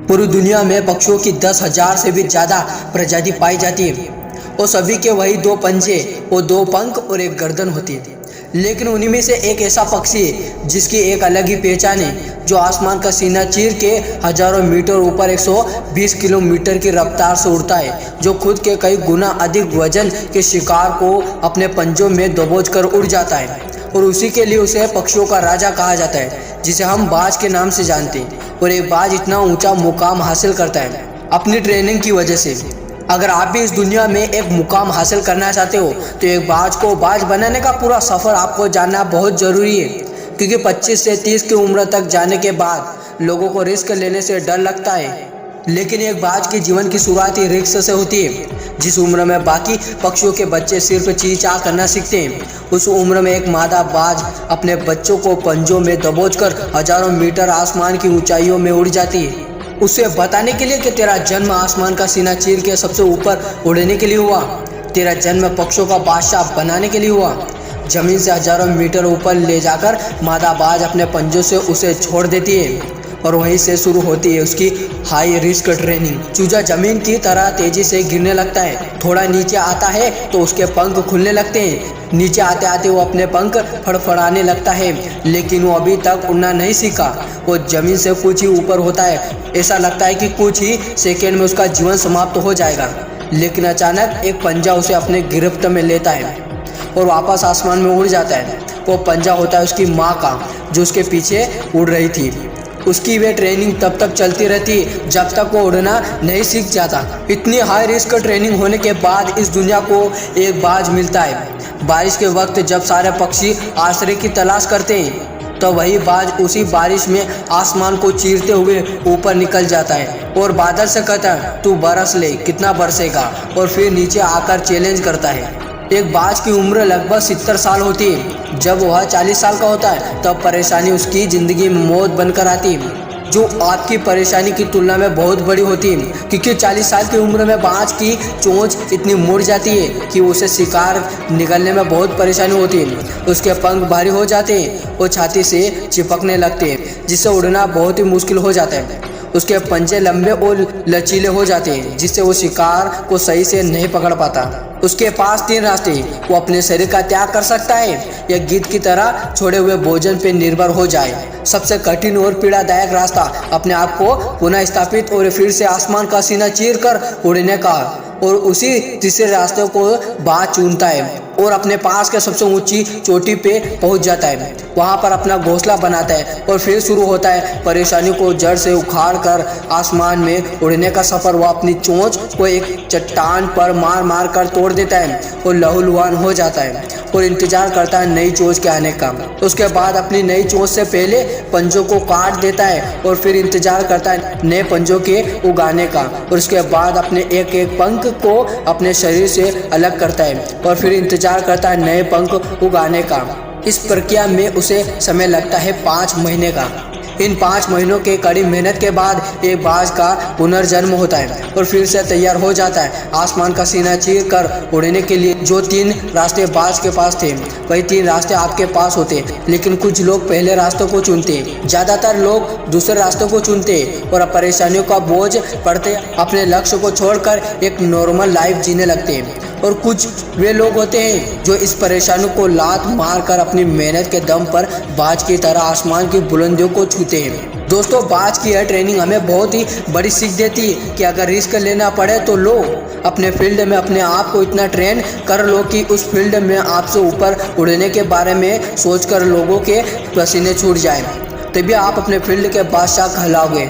पूरी दुनिया में पक्षियों की 10,000 से भी ज़्यादा प्रजाति पाई जाती है और सभी के वही 2 पंजे और 2 पंख और एक गर्दन होती है। लेकिन उन्हीं में से एक ऐसा पक्षी है जिसकी एक अलग ही पहचान है, जो आसमान का सीना चीर के हजारों मीटर ऊपर 120 किलोमीटर की रफ्तार से उड़ता है, जो खुद के कई गुना अधिक वजन के शिकार को अपने पंजों में दबोच कर उड़ जाता है। और उसी के लिए उसे पक्षियों का राजा कहा जाता है, जिसे हम बाज के नाम से जानते हैं। और एक बाज इतना ऊंचा मुकाम हासिल करता है अपनी ट्रेनिंग की वजह से। अगर आप भी इस दुनिया में एक मुकाम हासिल करना चाहते हो तो एक बाज को बाज बनाने का पूरा सफ़र आपको जानना बहुत ज़रूरी है, क्योंकि 25 से 30 की उम्र तक जाने के बाद लोगों को रिस्क लेने से डर लगता है। लेकिन एक बाज के जीवन की शुरुआत ही रिस्क से होती है। जिस उम्र में बाकी पक्षियों के बच्चे सिर्फ चीं-चां करना सीखते हैं, उस उम्र में एक मादा बाज अपने बच्चों को पंजों में दबोचकर हजारों मीटर आसमान की ऊंचाइयों में उड़ जाती है, उसे बताने के लिए कि तेरा जन्म आसमान का सीना चीर के सबसे ऊपर उड़ने के लिए हुआ, तेरा जन्म पक्षियों का बादशाह बनाने के लिए हुआ। जमीन से हजारों मीटर ऊपर ले जाकर मादा बाज अपने पंजों से उसे छोड़ देती है और वहीं से शुरू होती है उसकी हाई रिस्क ट्रेनिंग। चूजा जमीन की तरह तेजी से गिरने लगता है, थोड़ा नीचे आता है तो उसके पंख खुलने लगते हैं। नीचे आते आते वो अपने पंख फड़फड़ाने लगता है, लेकिन वो अभी तक उड़ना नहीं सीखा। वो जमीन से कुछ ही ऊपर होता है, ऐसा लगता है कि कुछ ही सेकेंड में उसका जीवन समाप्त हो जाएगा। लेकिन अचानक एक पंजा उसे अपने गिरफ्त में लेता है और वापस आसमान में उड़ जाता है। वो पंजा होता है उसकी माँ का, जो उसके पीछे उड़ रही थी। उसकी वे ट्रेनिंग तब तक चलती रहती जब तक वो उड़ना नहीं सीख जाता। इतनी हाई रिस्क ट्रेनिंग होने के बाद इस दुनिया को एक बाज मिलता है। बारिश के वक्त जब सारे पक्षी आश्रय की तलाश करते हैं, तो वही बाज उसी बारिश में आसमान को चीरते हुए ऊपर निकल जाता है और बादल से कहता है, तू बरस ले, कितना बरसेगा, और फिर नीचे आकर चैलेंज करता है। एक बाज की उम्र लगभग 70 साल होती है। जब वह 40 साल का होता है तब परेशानी उसकी ज़िंदगी में मौत बनकर आती है, जो आपकी परेशानी की तुलना में बहुत बड़ी होती है, क्योंकि 40 साल की उम्र में बाज की चोंच इतनी मुड़ जाती है कि उसे शिकार निगलने में बहुत परेशानी होती है। उसके पंख भारी हो जाते हैं और छाती से चिपकने लगते हैं, जिससे उड़ना बहुत ही मुश्किल हो जाता है। उसके पंजे लंबे और लचीले हो जाते हैं, जिससे वो शिकार को सही से नहीं पकड़ पाता। उसके पास 3 रास्ते, वो अपने शरीर का त्याग कर सकता है या गिद्ध की तरह छोड़े हुए भोजन पर निर्भर हो जाए। सबसे कठिन और पीड़ादायक रास्ता अपने आप को पुनः स्थापित और फिर से आसमान का सीना चीर कर उड़ने का, और उसी तीसरे रास्ते को बाज चुनता है और अपने पास के सबसे ऊंची चोटी पे पहुंच जाता है। वहां पर अपना घोंसला बनाता है और फिर शुरू होता है परेशानी को जड़ से उखाड़ कर आसमान में उड़ने का सफर। वह अपनी चोंच को एक चट्टान पर मार मार कर तोड़ देता है और लहूलुहान हो जाता है और इंतजार करता है नई चोंच के आने का। उसके बाद अपनी नई चोंच से पहले पंजों को काट देता है और फिर इंतजार करता है नए पंजों के उगाने का, और उसके बाद अपने एक एक पंख को अपने शरीर से अलग करता है और फिर इंतजार करता है नए पंख उगाने का। इस प्रक्रिया में उसे समय लगता है 5 महीने का। इन 5 महीनों के कड़ी मेहनत के बाद एक बाज का पुनर्जन्म होता है और फिर से तैयार हो जाता है आसमान का सीना चीर कर उड़ने के लिए। जो 3 रास्ते बाज के पास थे, वही 3 रास्ते आपके पास होते, लेकिन कुछ लोग पहले रास्तों को चुनते, ज़्यादातर लोग दूसरे रास्तों को चुनते और परेशानियों का बोझ पड़ते अपने लक्ष्य को छोड़कर एक नॉर्मल लाइफ जीने लगते हैं। और कुछ वे लोग होते हैं जो इस परेशानी को लात मारकर अपनी मेहनत के दम पर बाज की तरह आसमान की बुलंदियों को छूते हैं। दोस्तों, बाज की यह ट्रेनिंग हमें बहुत ही बड़ी सीख देती है कि अगर रिस्क लेना पड़े तो लो। अपने फील्ड में अपने आप को इतना ट्रेन कर लो कि उस फील्ड में आपसे ऊपर उड़ने के बारे में सोचकर लोगों के पसीने छूट जाएं, तभी आप अपने फील्ड के बादशाह कहलाओगे।